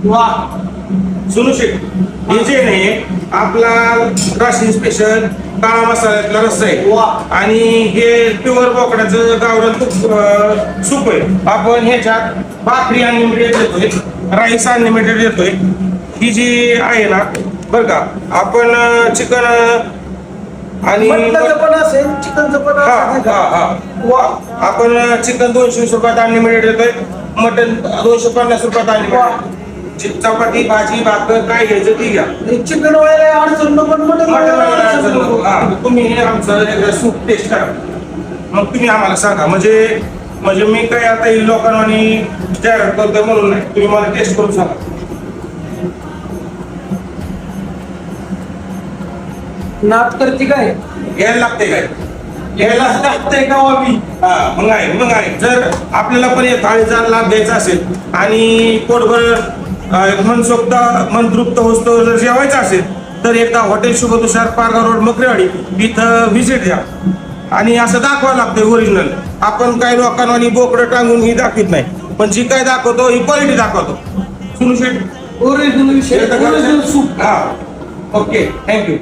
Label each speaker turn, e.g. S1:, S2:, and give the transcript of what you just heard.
S1: वा सुनू शेख हे जे नाही आपला राशीन स्पेशल काळा मसाल्यातला रस्सा आहे
S2: वा.
S1: आणि हे प्युअर बोकडाचं गावरान तूप सूप आहे. आपण ह्याच्यात भाकरी अनलिमिटेड देतोय, राईस अनलिमिटेड देतोय. ही जी आहे ना बरं का, आपण चिकन आणि
S2: मटणाचं पण असेल, चिकनचं पण
S1: हा
S2: असेल का?
S1: हा हा
S2: वा.
S1: आपण चिकन 220 रुपयात अनलिमिटेड देतोय, मटन 250 रुपयात अनलिमिटेड. चपाती भाजी भाकर काय घ्यायचं ती घ्या.
S2: हे चिकन वाले अडचण नको, मटण वाले अडचण नको.
S1: तुम्ही हे आमचं एकदा सूप टेस्ट करा, मग तुम्ही आम्हाला सांगा. म्हणजे मी काय आता हे लोकांना जाहिरात करतोय म्हणून नाही, तुम्ही मला टेस्ट करून सांगा.
S2: नाद करते काय
S1: घ्यायला लागते काय?
S2: यायला लागतंय का आम्ही?
S1: हा मग आहे. जर आपल्याला पण या थाळीचा लाभ घ्यायचा असेल आणि पोटभर मनसोक्त मनतृप्त होतो जर जेवायचं असेल तर एकदा हॉटेल शुभतुषार पारगाव रोड मकरेवाडी इथं व्हिजिट द्या. आणि असं दाखवावं लागतंय ओरिजिनल. आपण काही लोकांना बोकडं टांगून ही दाखवत नाही, पण जी काय दाखवतो ही क्वालिटी दाखवतो. सुरू शेट
S2: ओरिजिनल विषय, ओरिजिनल सूप.
S1: हा ओके थँक्यू.